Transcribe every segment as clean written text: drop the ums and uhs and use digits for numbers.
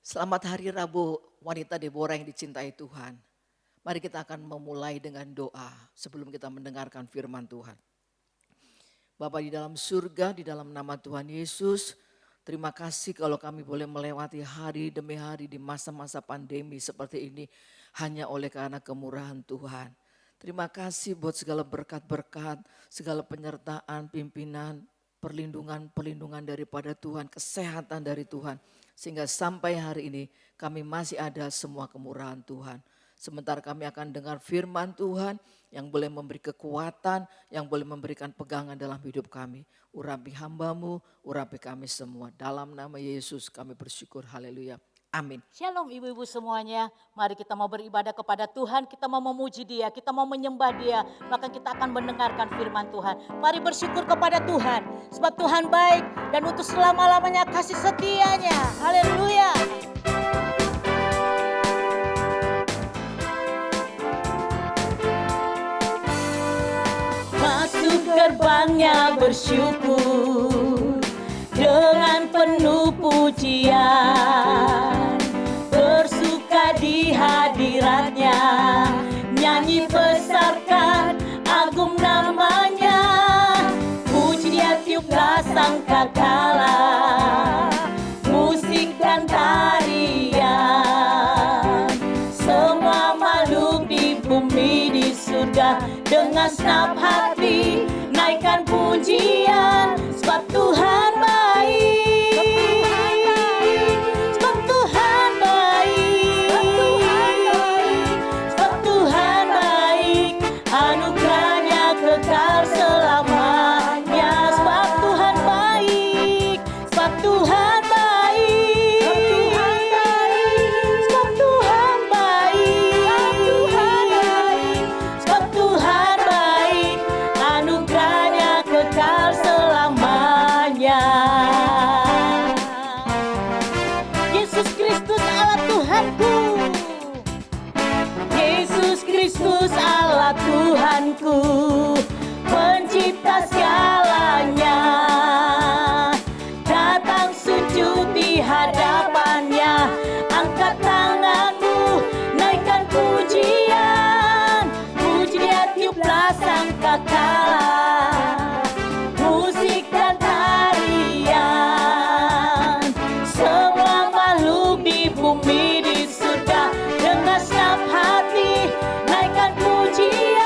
Selamat hari Rabu, wanita Deborah yang dicintai Tuhan. Mari kita akan memulai dengan doa sebelum kita mendengarkan firman Tuhan. Bapa di dalam surga, di dalam nama Tuhan Yesus, terima kasih kalau kami boleh melewati hari demi hari di masa-masa pandemi seperti ini hanya oleh karena kemurahan Tuhan. Terima kasih buat segala berkat-berkat, segala penyertaan, pimpinan, perlindungan daripada Tuhan, kesehatan dari Tuhan. Sehingga sampai hari ini kami masih ada semua kemurahan Tuhan. Sementara kami akan dengar firman Tuhan yang boleh memberi kekuatan, yang boleh memberikan pegangan dalam hidup kami. Urapi hambamu, urapi kami semua. Dalam nama Yesus kami bersyukur, haleluya. Amin. Shalom ibu-ibu semuanya, mari kita mau beribadah kepada Tuhan, kita mau memuji Dia, kita mau menyembah Dia, maka kita akan mendengarkan firman Tuhan. Mari bersyukur kepada Tuhan, sebab Tuhan baik dan untuk selama-lamanya kasih setianya. Haleluya. Masuk gerbangnya bersyukur dengan penuh pujian, bersuka di hadiratnya, nyanyi besarkan agung namanya, puji Dia tiuplah sangkakala, musik dan tarian, semua makhluk di bumi di surga dengan senap hati naikkan pujian, sebab Tuhan baik. Tuhanku, pencipta segalanya, datang sujud di hadapannya, angkat tanganmu, naikkan pujian, puji Dia tiuplah sangkakala, musik dan tarian, semua makhluk di bumi di surga dengan senap hati naikkan pujian.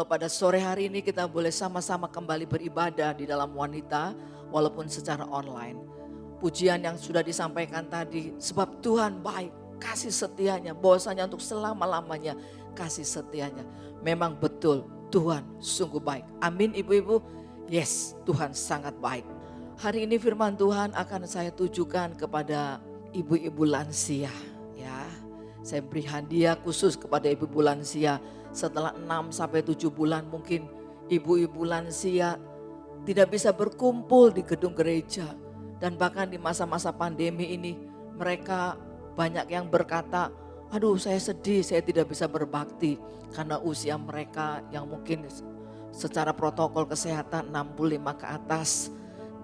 Pada sore hari ini kita boleh sama-sama kembali beribadah di dalam wanita walaupun secara online. Pujian yang sudah disampaikan tadi, sebab Tuhan baik, kasih setianya, bahwasanya untuk selama-lamanya kasih setianya. Memang betul Tuhan sungguh baik. Amin ibu-ibu. Yes, Tuhan sangat baik. Hari ini firman Tuhan akan saya tujukan kepada ibu-ibu lansia. Ya, saya beri hadiah khusus kepada ibu-ibu lansia. Setelah 6-7 bulan mungkin ibu-ibu lansia tidak bisa berkumpul di gedung gereja. Dan bahkan di masa-masa pandemi ini mereka banyak yang berkata, aduh saya sedih, saya tidak bisa berbakti. Karena usia mereka yang mungkin secara protokol kesehatan 65 ke atas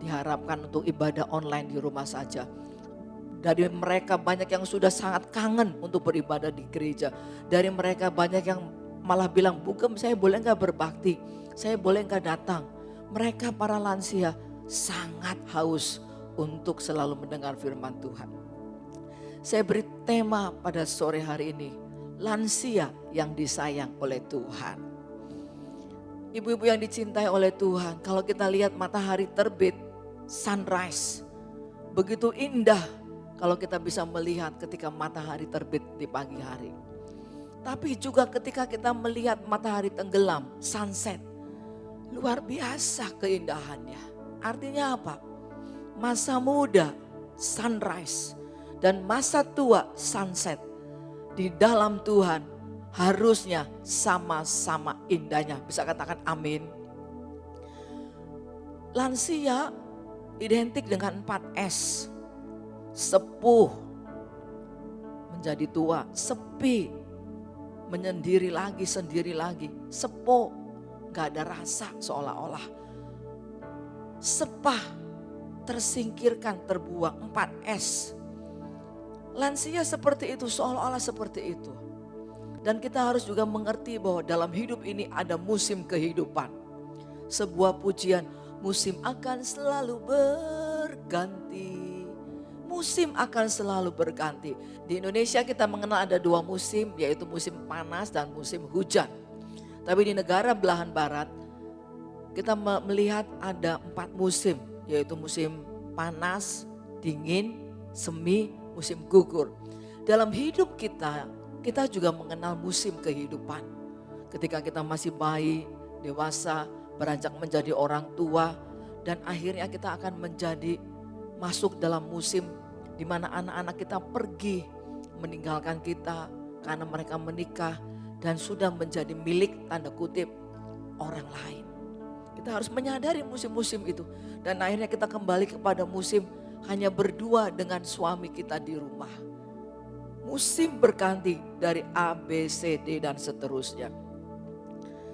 diharapkan untuk ibadah online di rumah saja. Dari mereka banyak yang sudah sangat kangen untuk beribadah di gereja. Dari mereka banyak yang malah bilang, Bugem saya boleh gak berbakti, saya boleh gak datang. Mereka para lansia sangat haus untuk selalu mendengar firman Tuhan. Saya beri tema pada sore hari ini, lansia yang disayang oleh Tuhan. Ibu-ibu yang dicintai oleh Tuhan, kalau kita lihat matahari terbit, sunrise, begitu indah kalau kita bisa melihat ketika matahari terbit di pagi hari. Tapi juga ketika kita melihat matahari tenggelam, sunset, luar biasa keindahannya. Artinya apa? Masa muda, sunrise, dan masa tua, sunset, di dalam Tuhan harusnya sama-sama indahnya. Bisa katakan amin. Lansia identik dengan 4S. Sepuh, menjadi tua, sepi, menyendiri lagi, sendiri lagi, sepuh, gak ada rasa seolah-olah. Sepah, tersingkirkan, terbuang, 4S. Lansia seperti itu, seolah-olah seperti itu. Dan kita harus juga mengerti bahwa dalam hidup ini ada musim kehidupan. Sebuah pujian, musim akan selalu berganti. Musim akan selalu berganti. Di Indonesia kita mengenal ada 2 musim, yaitu musim panas dan musim hujan. Tapi di negara belahan barat, kita melihat ada 4 musim, yaitu musim panas, dingin, semi, musim gugur. Dalam hidup kita juga mengenal musim kehidupan. Ketika kita masih bayi, dewasa, beranjak menjadi orang tua, dan akhirnya kita akan masuk dalam musim di mana anak-anak kita pergi meninggalkan kita karena mereka menikah dan sudah menjadi milik tanda kutip orang lain. Kita harus menyadari musim-musim itu dan akhirnya kita kembali kepada musim hanya berdua dengan suami kita di rumah. Musim berganti dari A, B, C, D dan seterusnya.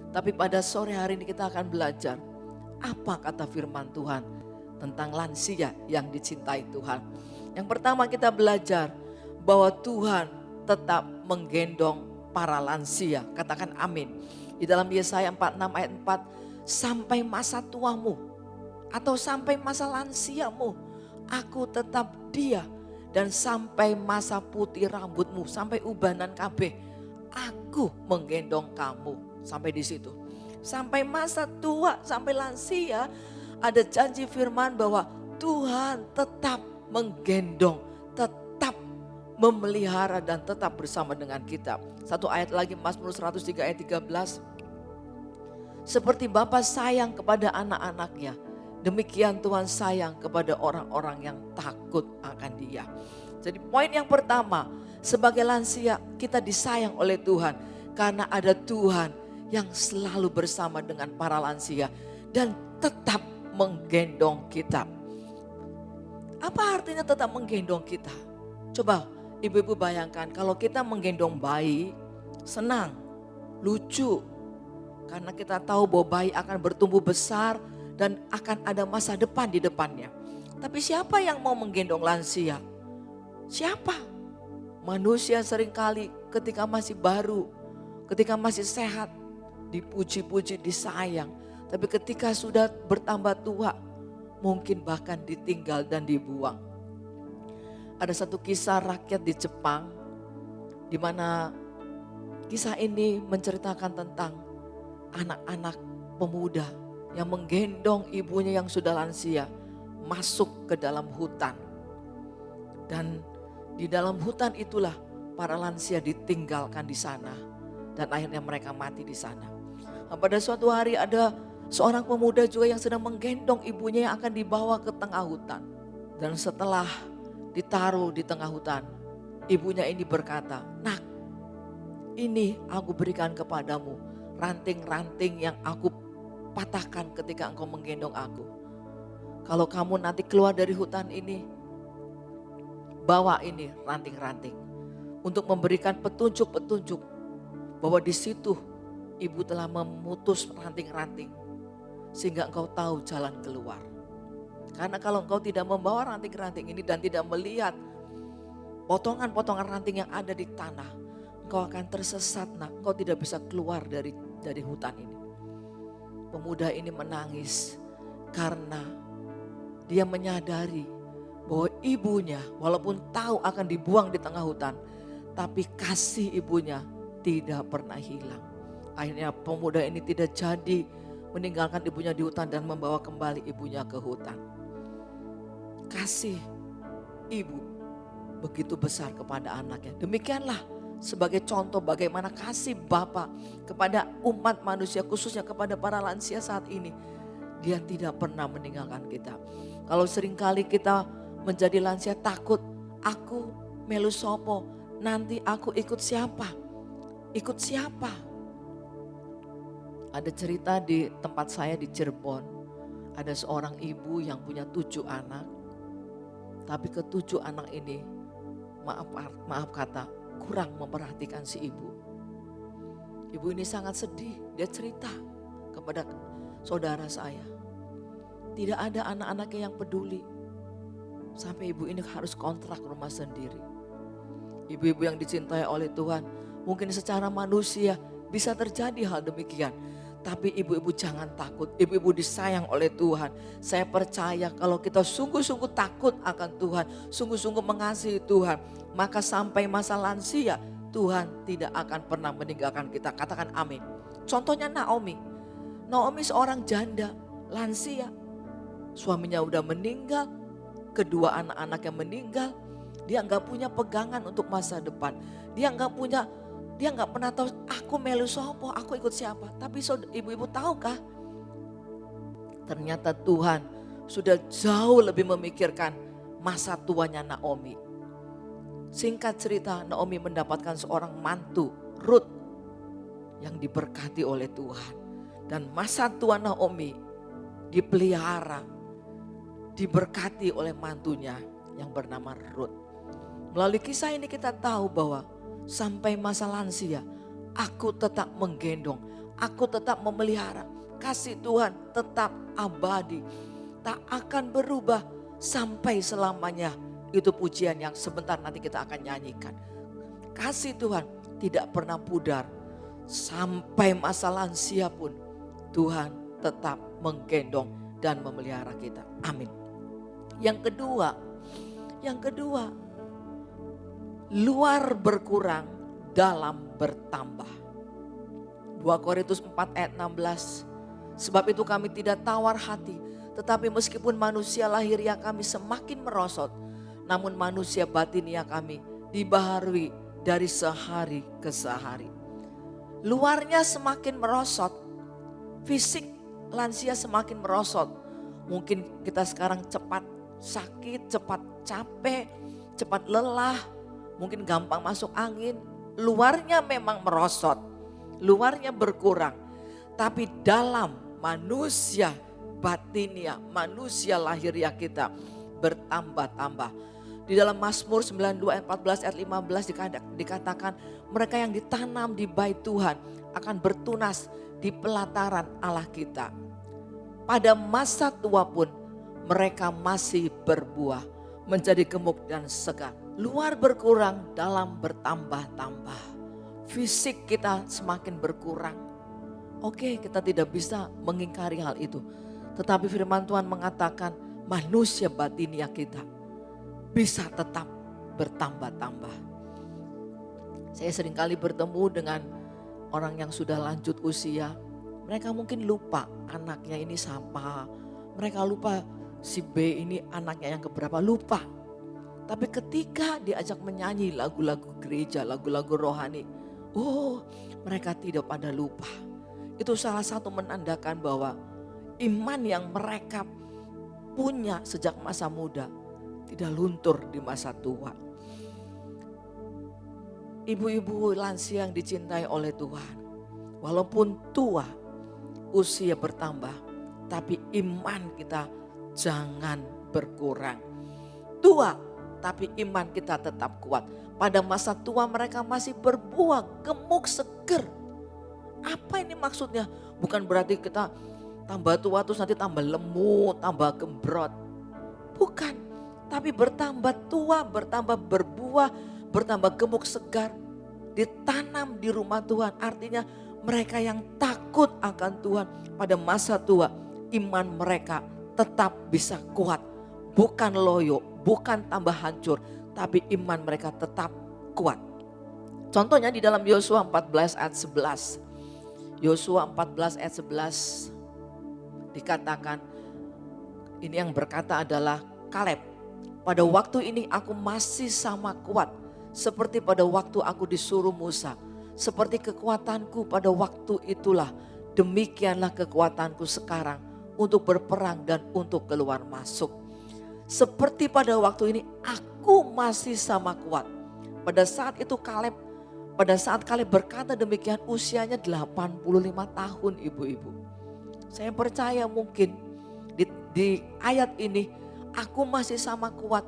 Tapi pada sore hari ini kita akan belajar apa kata firman Tuhan tentang lansia yang dicintai Tuhan. Yang pertama kita belajar bahwa Tuhan tetap menggendong para lansia. Katakan amin. Di dalam Yesaya 46 ayat 4, sampai masa tuamu atau sampai masa lansiamu, aku tetap dia, dan sampai masa putih rambutmu, sampai ubanan kabeh, aku menggendong kamu. Sampai di situ. Sampai masa tua, sampai lansia, ada janji firman bahwa Tuhan tetap menggendong, tetap memelihara dan tetap bersama dengan kita. Satu ayat lagi, Mazmur 103 ayat 13. Seperti Bapa sayang kepada anak-anaknya, demikian Tuhan sayang kepada orang-orang yang takut akan Dia. Jadi poin yang pertama, sebagai lansia kita disayang oleh Tuhan karena ada Tuhan yang selalu bersama dengan para lansia dan tetap menggendong kita. Apa artinya tetap menggendong kita? Coba ibu-ibu bayangkan kalau kita menggendong bayi, senang, lucu. Karena kita tahu bahwa bayi akan bertumbuh besar dan akan ada masa depan di depannya. Tapi siapa yang mau menggendong lansia? Siapa? Manusia seringkali ketika masih baru, ketika masih sehat, dipuji-puji, disayang. Tapi ketika sudah bertambah tua, mungkin bahkan ditinggal dan dibuang. Ada satu kisah rakyat di Jepang, di mana kisah ini menceritakan tentang anak-anak pemuda yang menggendong ibunya yang sudah lansia masuk ke dalam hutan. Dan di dalam hutan itulah para lansia ditinggalkan di sana dan akhirnya mereka mati di sana. Nah, pada suatu hari ada seorang pemuda juga yang sedang menggendong ibunya yang akan dibawa ke tengah hutan. Dan setelah ditaruh di tengah hutan, ibunya ini berkata, "Nak, ini aku berikan kepadamu ranting-ranting yang aku patahkan ketika engkau menggendong aku. Kalau kamu nanti keluar dari hutan ini, bawa ini ranting-ranting untuk memberikan petunjuk-petunjuk bahwa di situ ibu telah memutus ranting-ranting sehingga engkau tahu jalan keluar. Karena kalau engkau tidak membawa ranting-ranting ini dan tidak melihat potongan-potongan ranting yang ada di tanah, engkau akan tersesat, nak. Engkau tidak bisa keluar dari hutan ini." Pemuda ini menangis karena dia menyadari bahwa ibunya walaupun tahu akan dibuang di tengah hutan, tapi kasih ibunya tidak pernah hilang. Akhirnya pemuda ini tidak jadi meninggalkan ibunya di hutan dan membawa kembali ibunya ke hutan. Kasih ibu begitu besar kepada anaknya. Demikianlah sebagai contoh bagaimana kasih Bapa kepada umat manusia, khususnya kepada para lansia saat ini. Dia tidak pernah meninggalkan kita. Kalau seringkali kita menjadi lansia takut, aku melu sopo, nanti aku ikut siapa? Ikut siapa? Ada cerita di tempat saya di Cirebon, ada seorang ibu yang punya 7 anak, tapi ke-7 anak ini maaf kata kurang memperhatikan si ibu. Ibu ini sangat sedih, dia cerita kepada saudara saya. Tidak ada anak-anaknya yang peduli. Sampai ibu ini harus kontrak rumah sendiri. Ibu-ibu yang dicintai oleh Tuhan, mungkin secara manusia bisa terjadi hal demikian. Tapi ibu-ibu jangan takut, ibu-ibu disayang oleh Tuhan. Saya percaya kalau kita sungguh-sungguh takut akan Tuhan, sungguh-sungguh mengasihi Tuhan, maka sampai masa lansia Tuhan tidak akan pernah meninggalkan kita. Katakan amin. Contohnya Naomi. Naomi seorang janda, lansia. Suaminya udah meninggal, kedua anak-anaknya meninggal. Dia nggak punya pegangan untuk masa depan. Dia nggak pernah tahu aku melu sopo, aku ikut siapa. Tapi ibu-ibu tahukah? Ternyata Tuhan sudah jauh lebih memikirkan masa tuanya Naomi. Singkat cerita, Naomi mendapatkan seorang mantu, Ruth, yang diberkati oleh Tuhan. Dan masa tua Naomi dipelihara, diberkati oleh mantunya yang bernama Ruth. Melalui kisah ini kita tahu bahwa sampai masa lansia, aku tetap menggendong, aku tetap memelihara. Kasih Tuhan tetap abadi, tak akan berubah sampai selamanya. Itu pujian yang sebentar nanti kita akan nyanyikan. Kasih Tuhan tidak pernah pudar, sampai masa lansia pun Tuhan tetap menggendong dan memelihara kita. Amin. Yang kedua, luar berkurang, dalam bertambah. 2 Korintus 4 ayat 16. Sebab itu kami tidak tawar hati, tetapi meskipun manusia lahiriah kami semakin merosot, namun manusia batinia kami dibaharui dari sehari ke sehari. Luarnya semakin merosot, fisik lansia semakin merosot. Mungkin kita sekarang cepat sakit, cepat capek, cepat lelah, mungkin gampang masuk angin. Luarnya memang merosot, luarnya berkurang. Tapi dalam manusia batinia, manusia lahiriah kita bertambah-tambah. Di dalam Mazmur 92 ayat 14 ayat 15 dikatakan mereka yang ditanam di bait Tuhan akan bertunas di pelataran Allah kita. Pada masa tua pun mereka masih berbuah, menjadi gemuk dan segar. Luar berkurang, dalam bertambah-tambah. Fisik kita semakin berkurang. Oke, kita tidak bisa mengingkari hal itu. Tetapi firman Tuhan mengatakan manusia batinia kita bisa tetap bertambah-tambah. Saya seringkali bertemu dengan orang yang sudah lanjut usia. Mereka mungkin lupa anaknya ini siapa. Mereka lupa si B ini anaknya yang keberapa, lupa. Tapi ketika diajak menyanyi lagu-lagu gereja, lagu-lagu rohani, mereka tidak pada lupa. Itu salah satu menandakan bahwa iman yang mereka punya sejak masa muda tidak luntur di masa tua. Ibu-ibu lansia yang dicintai oleh Tuhan, walaupun tua, usia bertambah, tapi iman kita jangan berkurang. Tua, tapi iman kita tetap kuat. Pada masa tua mereka masih berbuah, gemuk, seger. Apa ini maksudnya? Bukan berarti kita tambah tua terus nanti tambah lemu, tambah gembrot. Bukan. Tapi bertambah tua, bertambah berbuah, bertambah gemuk segar. Ditanam di rumah Tuhan. Artinya mereka yang takut akan Tuhan pada masa tua, iman mereka tetap bisa kuat. Bukan loyo, bukan tambah hancur, tapi iman mereka tetap kuat. Contohnya di dalam Yosua 14 ayat 11. Yosua 14 ayat 11 dikatakan, ini yang berkata adalah Kaleb. Pada waktu ini aku masih sama kuat seperti pada waktu aku disuruh Musa. Seperti kekuatanku pada waktu itulah, demikianlah kekuatanku sekarang untuk berperang dan untuk keluar masuk. Seperti pada waktu ini aku masih sama kuat. Pada saat itu pada saat Kaleb berkata demikian, usianya 85 tahun ibu-ibu. Saya percaya mungkin di ayat ini aku masih sama kuat.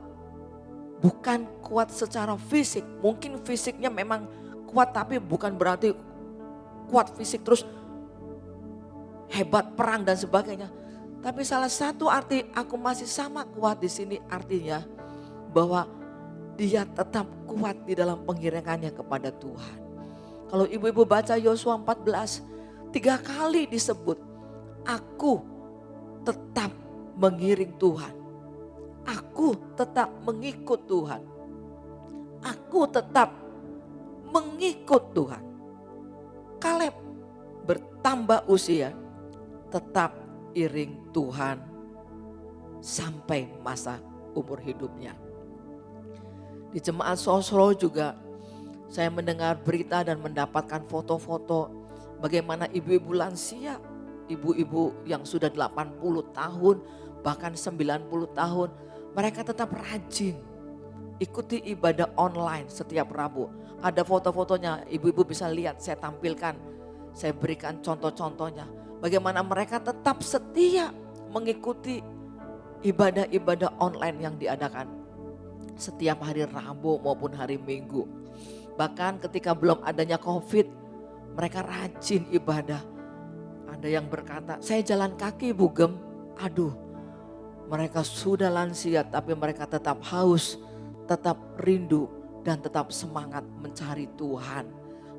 Bukan kuat secara fisik, mungkin fisiknya memang kuat tapi bukan berarti kuat fisik terus hebat perang dan sebagainya. Tapi salah satu arti aku masih sama kuat di sini artinya bahwa dia tetap kuat di dalam pengiringannya kepada Tuhan. Kalau ibu-ibu baca Yosua 14, 3 kali disebut, aku tetap mengiring Tuhan. Aku tetap mengikut Tuhan. Aku tetap mengikut Tuhan. Kaleb bertambah usia, tetap iring Tuhan sampai masa umur hidupnya. Di jemaat Sosro juga saya mendengar berita dan mendapatkan foto-foto bagaimana ibu-ibu lansia, ibu-ibu yang sudah 80 tahun, bahkan 90 tahun, mereka tetap rajin ikuti ibadah online setiap Rabu. Ada foto-fotonya, ibu-ibu bisa lihat, saya tampilkan, saya berikan contoh-contohnya. Bagaimana mereka tetap setia mengikuti ibadah-ibadah online yang diadakan setiap hari Rabu maupun hari Minggu. Bahkan ketika belum adanya COVID, mereka rajin ibadah. Ada yang berkata, saya jalan kaki Bugem, aduh. Mereka sudah lansia tapi mereka tetap haus, tetap rindu dan tetap semangat mencari Tuhan.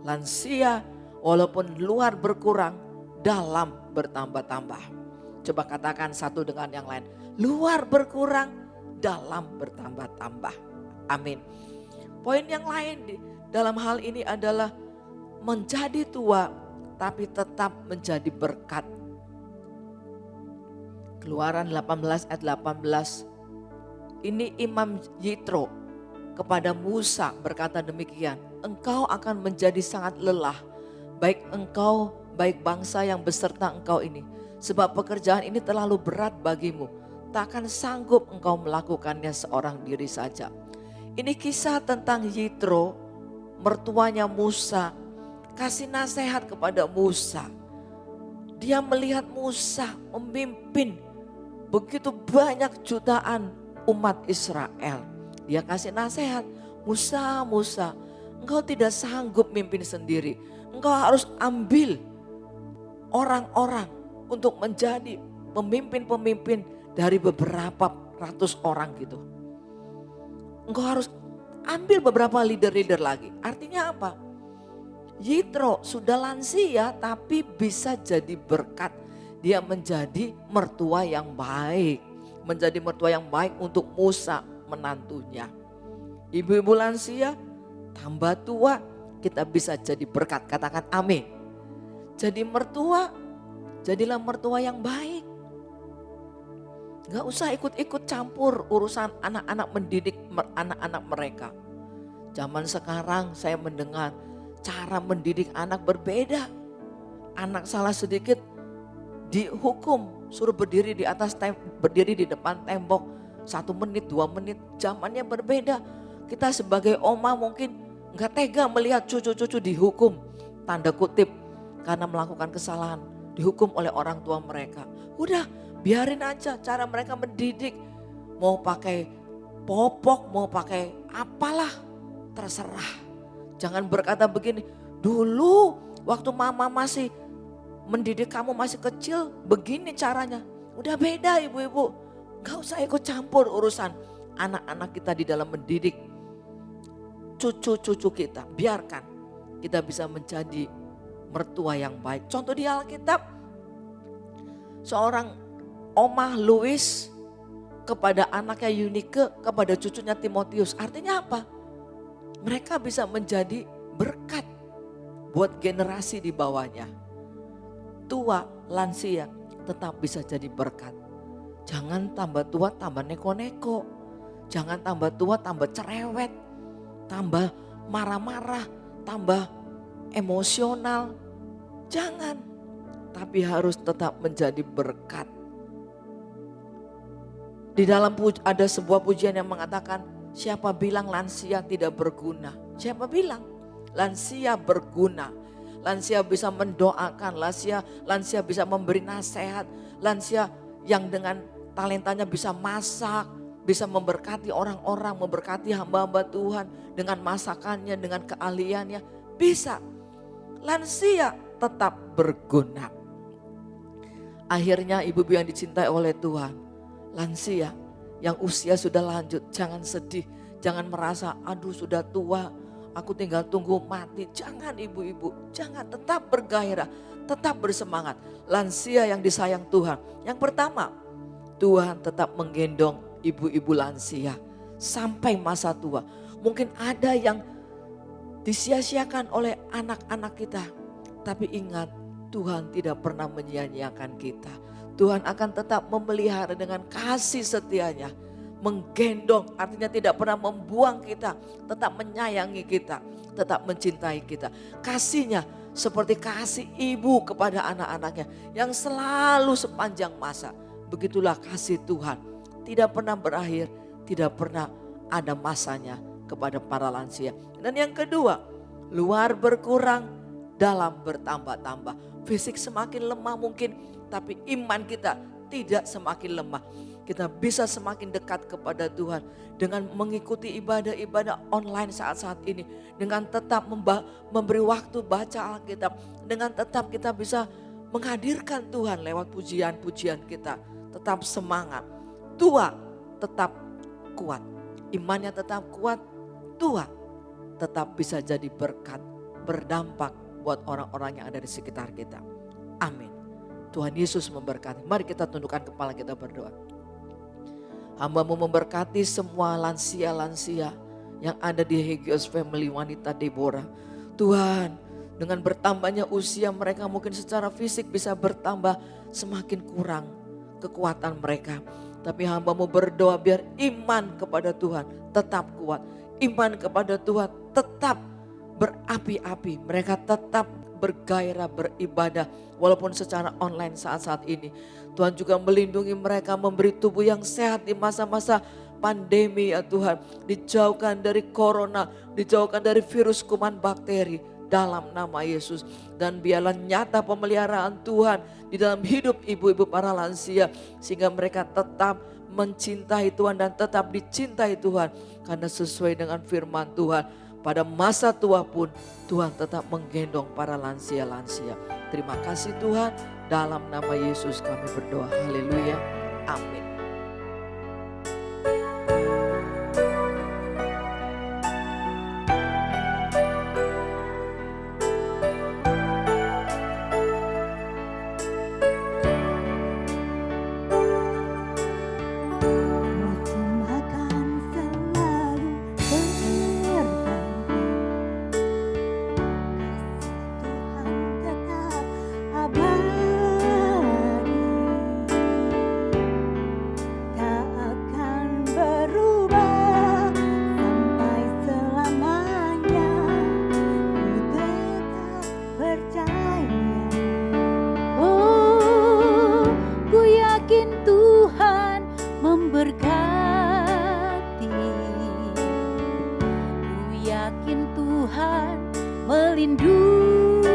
Lansia walaupun luar berkurang, dalam bertambah-tambah. Coba katakan satu dengan yang lain, luar berkurang, dalam bertambah-tambah. Amin. Poin yang lain dalam hal ini adalah menjadi tua tapi tetap menjadi berkat. Keluaran 18 ayat 18. Ini Imam Yitro kepada Musa berkata demikian. Engkau akan menjadi sangat lelah. Baik engkau, baik bangsa yang beserta engkau ini. Sebab pekerjaan ini terlalu berat bagimu. Takkan sanggup engkau melakukannya seorang diri saja. Ini kisah tentang Yitro, mertuanya Musa. Kasih nasihat kepada Musa. Dia melihat Musa memimpin begitu banyak jutaan umat Israel. Dia kasih nasihat, Musa, engkau tidak sanggup mimpin sendiri. Engkau harus ambil orang-orang untuk menjadi pemimpin-pemimpin dari beberapa ratus orang gitu. Engkau harus ambil beberapa leader-leader lagi. Artinya apa? Yitro sudah lansia tapi bisa jadi berkat. Dia menjadi mertua yang baik. Menjadi mertua yang baik untuk Musa menantunya. Ibu-ibu lansia tambah tua kita bisa jadi berkat. Katakan amin. Jadi mertua, jadilah mertua yang baik. Gak usah ikut-ikut campur urusan anak-anak mendidik anak-anak mereka. Zaman sekarang saya mendengar cara mendidik anak berbeda. Anak salah sedikit dihukum, suruh berdiri di berdiri di depan tembok 1 menit, 2 menit, zamannya berbeda. Kita sebagai oma mungkin nggak tega melihat cucu-cucu dihukum, tanda kutip, karena melakukan kesalahan, dihukum oleh orang tua mereka. Udah, biarin aja cara mereka mendidik, mau pakai popok, mau pakai apalah, terserah. Jangan berkata begini, dulu waktu mama masih mendidik kamu masih kecil, begini caranya. Udah beda ibu-ibu. Gak usah ikut campur urusan anak-anak kita di dalam mendidik cucu-cucu kita. Biarkan kita bisa menjadi mertua yang baik. Contoh di Alkitab, seorang Omah Louis kepada anaknya Yunike, kepada cucunya Timotius. Artinya apa? Mereka bisa menjadi berkat buat generasi di bawahnya. Tua, lansia tetap bisa jadi berkat. Jangan tambah tua tambah neko-neko. Jangan tambah tua tambah cerewet. Tambah marah-marah, tambah emosional. Jangan. Tapi harus tetap menjadi berkat. Di dalam ada sebuah pujian yang mengatakan, siapa bilang lansia tidak berguna? Siapa bilang? Lansia berguna. Lansia bisa mendoakan, lansia bisa memberi nasihat, lansia yang dengan talentanya bisa masak, bisa memberkati orang-orang, memberkati hamba-hamba Tuhan dengan masakannya, dengan keahliannya. Bisa. Lansia tetap berguna. Akhirnya ibu-ibu yang dicintai oleh Tuhan, lansia yang usia sudah lanjut, jangan sedih, jangan merasa aduh sudah tua, aku tinggal tunggu mati. Jangan ibu-ibu, jangan, tetap bergairah, tetap bersemangat. Lansia yang disayang Tuhan. Yang pertama, Tuhan tetap menggendong ibu-ibu lansia sampai masa tua. Mungkin ada yang disia-siakan oleh anak-anak kita. Tapi ingat, Tuhan tidak pernah menyia-nyiakan kita. Tuhan akan tetap memelihara dengan kasih setianya. Menggendong artinya tidak pernah membuang kita, tetap menyayangi kita, tetap mencintai kita. Kasihnya seperti kasih ibu kepada anak-anaknya yang selalu sepanjang masa. Begitulah kasih Tuhan, tidak pernah berakhir, tidak pernah ada masanya kepada para lansia. Dan yang kedua, luar berkurang, dalam bertambah-tambah. Fisik semakin lemah mungkin, tapi iman kita tidak semakin lemah. Kita bisa semakin dekat kepada Tuhan dengan mengikuti ibadah-ibadah online saat-saat ini. Dengan tetap memberi waktu baca Alkitab. Dengan tetap kita bisa menghadirkan Tuhan lewat pujian-pujian kita. Tetap semangat. Tua tetap kuat. Imannya tetap kuat. Tua tetap bisa jadi berkat. Berdampak buat orang-orang yang ada di sekitar kita. Amin. Tuhan Yesus memberkati. Mari kita tundukkan kepala kita berdoa. Hamba-Mu memberkati semua lansia-lansia yang ada di Hagios Family Wanita Deborah. Tuhan, dengan bertambahnya usia mereka mungkin secara fisik bisa bertambah, semakin kurang kekuatan mereka. Tapi hamba-Mu berdoa biar iman kepada Tuhan tetap kuat. Iman kepada Tuhan tetap berapi-api. Mereka tetap bergairah beribadah walaupun secara online saat-saat ini. Tuhan juga melindungi mereka, memberi tubuh yang sehat di masa-masa pandemi ya Tuhan. Dijauhkan dari corona, dijauhkan dari virus kuman bakteri dalam nama Yesus. Dan biarlah nyata pemeliharaan Tuhan di dalam hidup ibu-ibu para lansia. Sehingga mereka tetap mencintai Tuhan dan tetap dicintai Tuhan. Karena sesuai dengan firman Tuhan, pada masa tua pun Tuhan tetap menggendong para lansia-lansia. Terima kasih Tuhan, dalam nama Yesus kami berdoa. Haleluya. Amin. Yakin Tuhan melindungi.